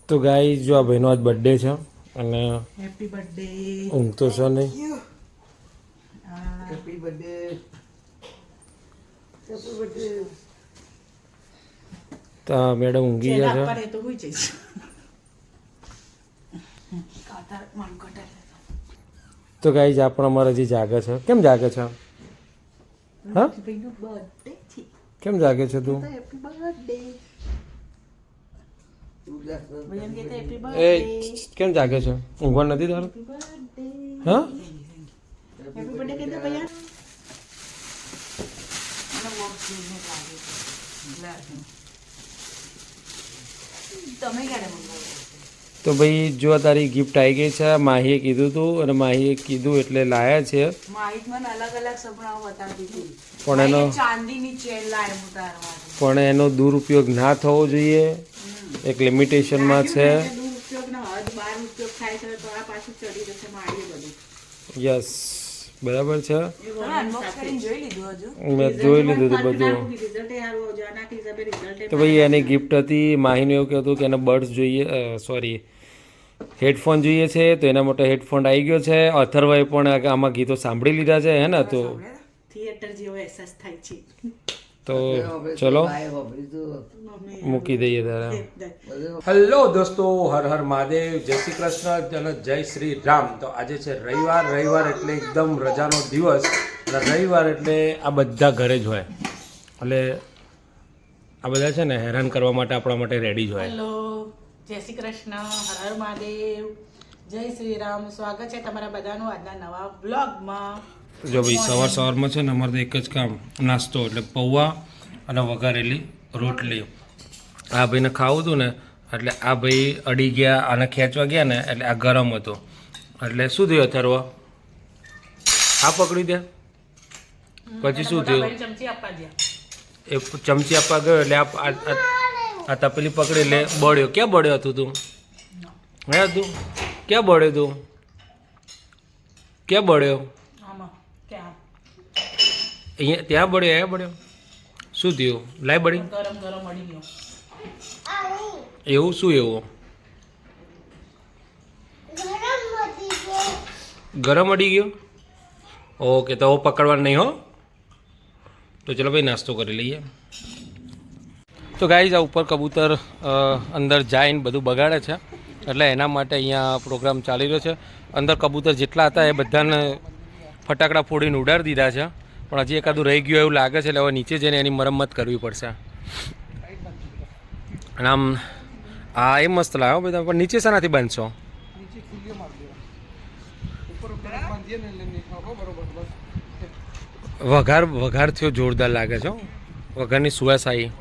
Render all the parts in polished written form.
તો ગાઈ જો આ ભાઈનો આજ બર્થડે છે અને હેપી બર્થડે ઊંઘ તો છે નહીં. હેપી બર્થડે હેપી બર્થડે તો મેડમ ઊંઘી ગયા છે. પર તો હોઈ જઈશ કાતર મન કટર તો ગાઈ આ પણ અમારા જે જાગે છે. કેમ જાગે છે? હા ભાઈનો બર્થડે છે કેમ જાગે છે તું? હેપી બર્થડે ભૈયાને કહેતા હેપી એ બર્થડે કેમ જાગે છે? ઊંઘવા નથી તારું? હેપી બર્થડે હા હેપી બર્થડે કહેતા ભૈયા મને વોક જોઈને લાગે તમે ક્યારે મંગાવો? તો ભાઈ જો તારી ગિફ્ટ આવી ગઈ છે. માહીએ કીધું હતું અને માહીએ કીધું એટલે લાયા છે. માહિત મને અલગ અલગ સપનાઓ બતાવતી હતી પણ એનો ચાંદીની ચેન લાય ઉતારવા પણ એનો દુરુપયોગ ના થવો જોઈએ. એક લિમિટેશનમાં છે. દુરુપયોગનો હદ બહાર ઉપયોગ થાય છે તો આ પાછું ચડી જશે માળીએ બધું. યસ બરાબર છે. અનબોક્સ કરીને જોઈ લીધું હજુ મેં જોઈ લીધું હતું બધું. રિઝલ્ટ હારું આવજો આના હિસાબે રિઝલ્ટ તો ભાઈ એની ગિફ્ટ હતી. માહીનું એવું કહેતું કે એને બર્ડ્સ જોઈએ, સોરી હેડફોન જોઈએ છે. તો એના માટે હેડફોન આવી ગયો છે. અથર્વાએ પણ આમાં ગીતો સાંભળી લીધા છે હે ને. તો થિયેટર જેવો અહેસાસ થાય છે. તો ચલો મૂકી દઈએ તારે. હેલો દોસ્તો, હર હર મહાદેવ, જય શ્રી કૃષ્ણ અને જય શ્રી રામ. તો આજે છે રવિવાર. રવિવાર એટલે એકદમ રજાનો દિવસ અને રવિવાર એટલે આ બધા ઘરે જ હોય. એટલે આ બધા છે ને હેરાન કરવા માટે આપણા માટે રેડી જ હોય. હેલો, જય શ્રી કૃષ્ણ, હર હર મહાદેવ, જય શ્રી રામ. સ્વાગત છે તમારા બધાનું આજના નવા બ્લોગમાં. જો ભાઈ સવારમાં છે ને અમારે તો એક જ કામ, નાસ્તો એટલે પૌવા અને વઘારેલી રોટલી. આ ભાઈને ખાવું હતું ને એટલે આ ભાઈ અડી ગયા અને ખેંચવા ગયા ને એટલે આ ગરમ હતો એટલે શું થયું અથર્વા? આ પકડી દે પછી શું થયું? ચમચી આપવા દે. એ ચમચી આપવા ગયો એટલે આ તપેલી પકડી એટલે બળ્યો. ક્યાં બળ્યો હતું તું? હે તું ક્યાં બળ્યો તું? ક્યાં બળ્યો? અહીંયા ત્યાં બળ્યો? અહીંયા બળ્યો? શું થયું? લાય બળી ગરમ ગરમ અડી ગયો. એવું શું? એવું ગરમ અડી ગયો? ઓકે તો પકડવાનું નહીં હો. તો ચલો ભાઈ નાસ્તો કરી લઈએ. તો ગાઈઝ આ ઉપર કબૂતર અંદર જઈને બધું બગાડે છે એટલે એના માટે અહીંયા પ્રોગ્રામ ચાલી રહ્યો છે. અંદર કબૂતર જેટલા હતા એ બધાને ફટાકડા ફોડીને ઉડાડી દીધા છે. પણ હજી એકાદું રહી ગયું એવું લાગે છે એટલે હવે નીચે જઈને એની મરમ્મત કરવી પડશે. અને આમ આ એ મસ્ત લાગે બધા. પણ નીચે શાનાથી બાંધશો? વઘાર થયો જોરદાર લાગે છે. વઘારની સુવાસ આવી.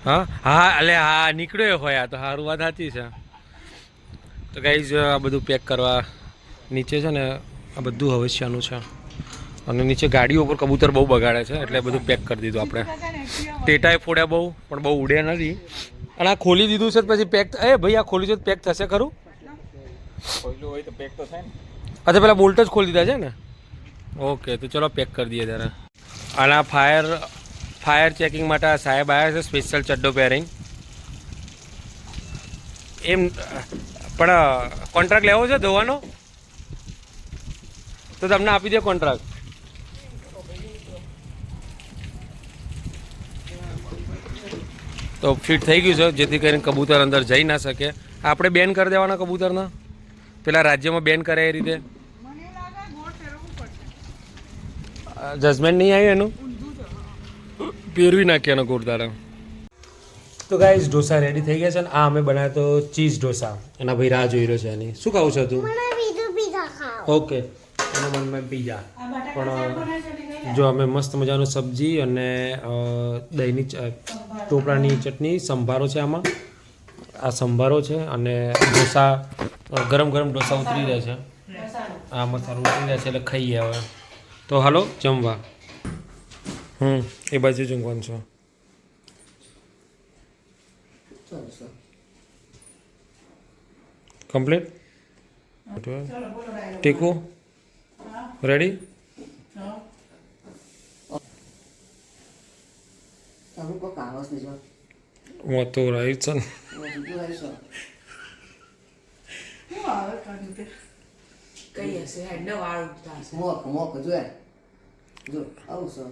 હા હા એટલે હા નીકળ્યો હોય. આ તો સારું વાત સાચી છે. તો ગાઈઝ આ બધું પેક કરવા નીચે છે ને આ બધું હવશ્યાનું છે અને નીચે ગાડીઓ ઉપર કબૂતર બહુ બગાડે છે એટલે બધું પેક કરી દીધું આપણે. ટેટાએ ફોડ્યા બહુ પણ બહુ ઉડ્યા નથી. અને આ ખોલી દીધું છે પછી પેક. એ ભાઈ આ ખોલી છે તો પેક થશે ખરું? અચ્છા પેલા બોલ્ટ જ ખોલી દીધા છે ને. ઓકે તો ચલો પેક કરી દઈએ ત્યારે. અને આ ફાયર ચેકિંગ માટે આ સાહેબ આવ્યા છે સ્પેશિયલ ચડ્ડો પહેરીને. એમ પણ કોન્ટ્રાક્ટ લેવો છે ધોવાનો? તો તમને આપી દે કોન્ટ્રાક્ટ. તો ફિટ થઈ ગયું છે જેથી કરીને કબૂતર અંદર જઈ ના શકે. આપણે બેન કરી દેવાના કબૂતરના પેલા રાજ્યમાં બેન કરે એ રીતે. જજમેન્ટ નહીં આવ્યું એનું? પહેરવી નાખ્યા એનો ગોરદારા. તો ગાઈઝ ઢોસા રેડી થઈ ગયા છે ને આ અમે બનાવ્યો તો ચીઝ ઢોસા. એના ભાઈ રાહ જોઈ રહ્યો છે એની. શું ખાવું છે તું? ઓકે એના મનમાં પીઝા. પણ જો અમે મસ્ત મજાનું સબ્જી અને દહીંની ટોપરાની ચટણી સંભારો છે આમાં. આ સંભારો છે અને ઢોસા ગરમ ગરમ ઢોસા ઉતરી રહ્યા છે. આ મસાલો ઉતરી રહ્યા છે એટલે ખાઈએ હવે. તો હાલો જમવા. એ બાજુ જમવાનું છે. Complete Tiku ready? હું તો રહી છે ને કઈ હશે હેડનો વાળ ઉઠતા હશે મોક જોય જો આવું છે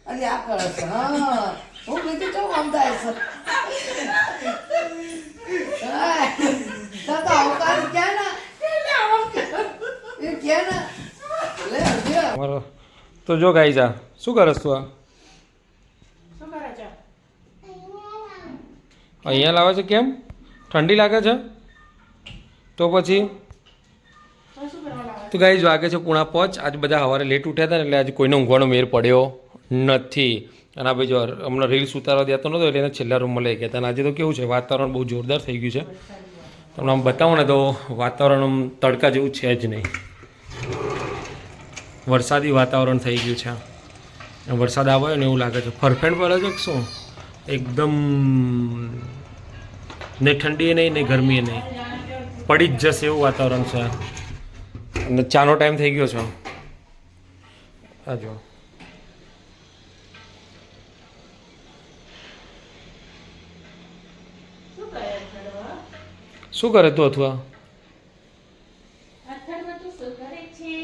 અરે આ કરે છે હા હું બીજું તો સમજાય છે દાદા અવકાશ ક્યાં ના એ ક્યાં ના લે જે અમારો તો જો ગાઈ જા શું કરસ તું આ શું કરે છે અહીંયા લાવે છે કેમ ઠંડી લાગે છે તો પછી તો શું કરવા લાગે તો ગાઈ વાગે છે 4:30 આજે બધા સવારે લેટ ઉઠ્યા હતા ને એટલે આજે કોઈને ઊંઘવાનો મેર પડ્યો નથી અને આ ભાઈ જો હમણાં રીલ્સ ઉતારવા દેતો નહોતો એટલે એને છેલ્લા રૂમમાં લઈ ગયા હતા અને આજે તો કેવું છે વાતાવરણ બહુ જોરદાર થઈ ગયું છે તમને આમ બતાવો ને તો વાતાવરણ આમ તડકા જેવું છે જ નહીં વરસાદી વાતાવરણ થઈ ગયું છે વરસાદ આવે ને એવું લાગે છે ફરફેણ પડે છે કે શું એકદમ ને ઠંડી નહીં ને ગરમી નહીં પડી જ જશે એવું વાતાવરણ છે અને ચાનો ટાઈમ થઈ ગયો છે આ જો શું કરે અથડવા શું કરે તું અથવા અથડવા તું શું કરે છે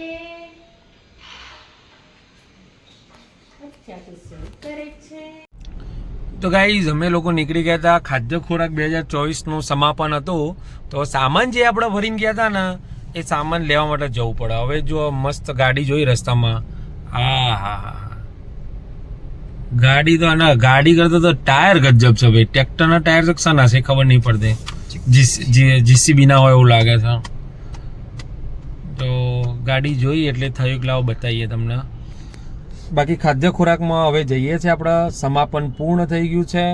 અચ્છા તું શું કરે છે તો ગાઈઝ અમે લોકો નીકળી ગયા હતા ખાદ્ય ખોરાક 2024નું સમાપન હતું તો સામાન જે આપણે ભરીને ગયા હતા ને એ સામાન લેવા માટે જવું પડે હવે જો મસ્ત ગાડી જોઈ રસ્તામાં હા હા હા ગાડી તો આના ગાડી કરતો તો ટાયર ગજબ છે ભાઈ ટ્રેક્ટરના ટાયર તો શાના છે ખબર નહીં પડતી જીસીબી ના હોય એવું લાગે છે તો ગાડી જોઈ એટલે થયું કે લાવો બતાવીએ તમને બાકી ખાદ્ય ખોરાકમાં હવે જઈએ છીએ આપણે સમાપન પૂર્ણ થઈ ગયું છે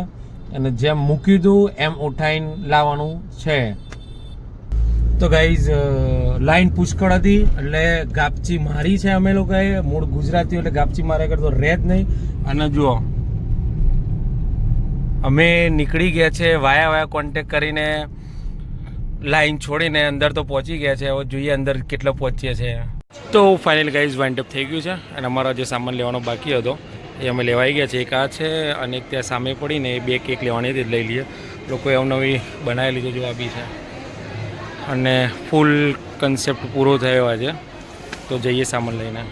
અને જેમ મૂક્યું હતું એમ ઉઠાઈને લાવવાનું છે તો ગાઈઝ લાઈન પુષ્કળ હતી એટલે ગાપચી મારી છે અમે લોકોએ મૂળ ગુજરાતી એટલે ગાપચી મારે કરતો રહે જ નહીં અને જુઓ અમે નીકળી ગયા છે વાયા કોન્ટેક કરીને લાઈન છોડીને અંદર તો પહોંચી ગયા છે હવે જોઈએ અંદર કેટલા પહોંચીએ છીએ તો ફાઇનલ ગાઈઝ વાઇન્ડ અપ થઈ ગયું છે અને અમારો જે સામાન લેવાનો બાકી હતો એ અમે લેવાઈ ગયા છે એક આ છે અને એક ત્યાં સામે પડીને એ 2 કેક લેવાની હતી લઈ લઈએ લોકોએ અવનવી બનાવેલી છે જો આ બી છે અને ફૂલ કન્સેપ્ટ પૂરો થયો આજે તો જઈએ સામાન લઈને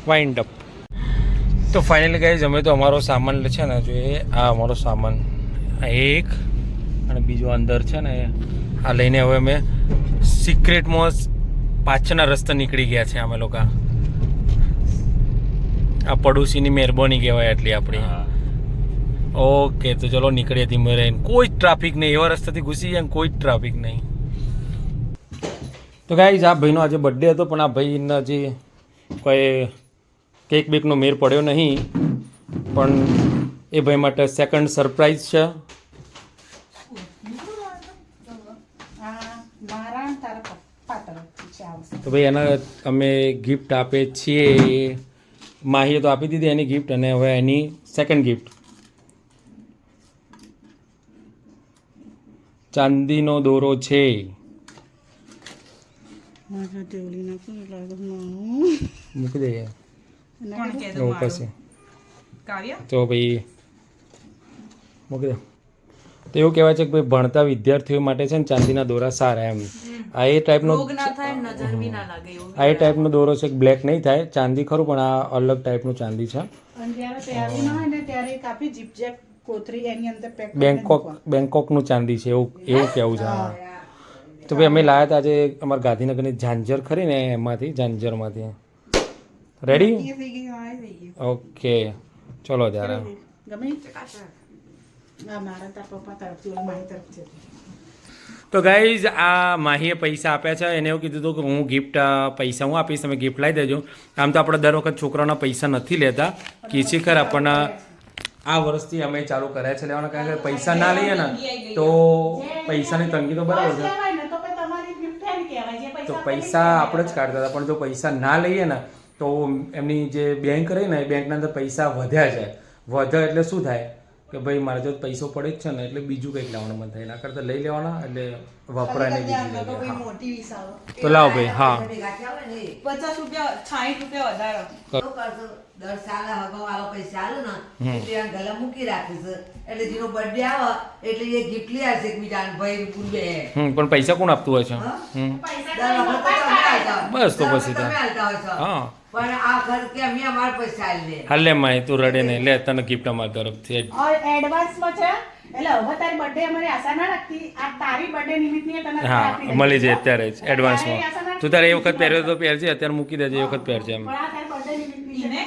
વાઇન્ડ અપ તો ફાઇનલી ગાઈઝ અમે તો અમારો સામાન છે ને જો એ આ અમારો સામાન આ એક અને બીજો અંદર છે ને આ લઈને હવે અમે સિક્રેટમાં પાછળના રસ્તે નીકળી ગયા છે અમે લોકો આ પડોશીની મહેરબાની કહેવાય એટલી આપણી ઓકે તો ચલો નીકળીએ ધીમે રહીને કોઈ જ ટ્રાફિક નહીં એવા રસ્તાથી ઘૂસી જાય ને કોઈ જ ટ્રાફિક નહીં તો ગાઈઝ આ ભાઈનો આજે બર્થડે હતો પણ આ ભાઈને હજી કોઈ કેક બેકનો મેર પડ્યો નહીં પણ એ ભાઈ માટે સેકન્ડ સરપ્રાઈઝ છે તો ભાઈ એના અમે ગિફ્ટ આપીએ છીએ માહીએ તો આપી દીધી એની ગિફ્ટ અને હવે એની સેકન્ડ ગિફ્ટ ચાંદીનો દોરો છે મૂકી દઈએ એવું પછી તો ભાઈ મૂકી દો તો એવું કહેવાય છે કે ભાઈ ભણતા વિદ્યાર્થીઓ માટે છે ને ચાંદીના દોરા સારા એમ આ એ ટાઈપનો આ એ ટાઈપનો દોરો છે બ્લેક નહીં થાય ચાંદી ખરું પણ આ અલગ ટાઈપનું ચાંદી છે બેંકોકનું ચાંદી છે એવું કહેવું છે તો ભાઈ અમે લાવ્યા હતા આજે અમારા ગાંધીનગરની ઝાંઝર ખરી ને એમાંથી ઝાંઝરમાંથી રેડી ઓકે ચલો ત્યારે તો ગાઈઝ આ માહીએ પૈસા આપ્યા છે એને એવું કીધું હતું કે હું ગિફ્ટ પૈસા હું આપીશ તમે ગિફ્ટ લાવી દેજો આમ તો આપણે દર વખત છોકરાઓના પૈસા નથી લેતા કીચી ખરા પણ આ વર્ષથી અમે ચાલુ કર્યા છે લેવાના કારણ કે પૈસા ના લઈએ ને તો પૈસાની તંગી તો બરાબર છે તો પૈસા આપણે જ કાઢતા હતા પણ જો પૈસા ના લઈએ ને તો એમની જે બેંક રહી ને એ બેંકના અંદર પૈસા વધ્યા જાય વધે એટલે શું થાય કે ભાઈ મારે જો પૈસો પડે જ છે ને એટલે બીજું કંઈક લાવવાનું મન થાય એના કરતાં લઈ લેવાના એટલે વપરાય ને બીજી જગ્યાએ. હા. મોટી વિસાવો તો લાવો ભાઈ હા 50 રૂપિયા 60 રૂપિયા વધારો શું કરશું? દર સાલે હગવાળો પૈસા આલે ને એટલે આ ગળા મૂકી રાખીશ એટલે જેનો બર્થડે આવે એટલે એ ગિફ્ટ લઈ આવશે એકબીજાને ભાઈ પૂર્વે પણ પૈસા કોણ આપતું હોય છે? દર વખત તો તમે આલતા હોય. બસ તો દર પછી વખત તમે આલતા હોય છો. હા પણ આ ઘર કે અમે અમારા પૈસા આલી લે. હાલે માય તું રડે નહીં લે તને ગિફ્ટ અમારા તરફથી એડવાન્સમાં છે એટલે હવે તારી બર્થડે અમારી આશા ના રાખતી આ તારી બર્થડે નિમિત્તની તને હા આપી દઈશ. મળી જાય અત્યારે જ તારી એડવાન્સમાં આશા ના તું તારે એ વખત પહેર્યો તો પહેરજે અત્યારે મૂકી દેજે એ વખત પહેરજે એમ પણ આ તારી બર્થડે નિમિત્તની છે ને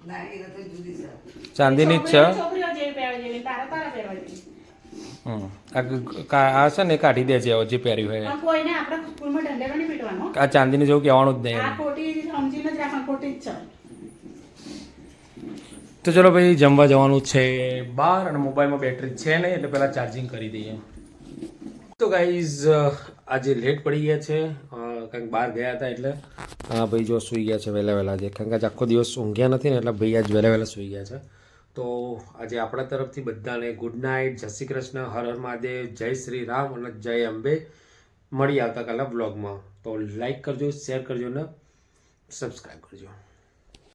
ના એ તો જુદી છે. ચાંદીની જ છે છોકરીઓ જેવી પહેરવા જેવી તારા પહેરવા જેવી આ છે ને કાઢી દેજે હવે જે પહેર્યું હોય પણ કોઈને આપણે સ્કૂલમાં ઢંઢેરો નહીં પીટવાનો આ ચાંદીની જેવું કહેવાનું જ નહીં આ એમ. ખોટી સમજીને જ રાખવા ખોટી જ છે તો ચલો ભાઈ જમવા જવાનું છે બહાર અને મોબાઈલમાં બેટરી છે નહીં એટલે પહેલાં ચાર્જિંગ કરી દઈએ. તો ગાઈઝ આજે લેટ પડી ગયા છે કંઈક બહાર ગયા હતા એટલે ભાઈ જો સૂઈ ગયા છે વહેલા વહેલા જે કારણ કે આજે આખો દિવસ ઊંઘ્યા નથી ને એટલે ભાઈ આજ વહેલા વહેલા સૂઈ ગયા છે. તો આજે આપણા તરફથી બધાને ગુડ નાઇટ, જય શ્રી કૃષ્ણ, હર હર મહાદેવ, જય શ્રી રામ અને જય અંબે. મળી આવતા કાલના બ્લોગમાં. તો લાઈક કરજો, શેર કરજો ને સબસ્ક્રાઈબ કરજો.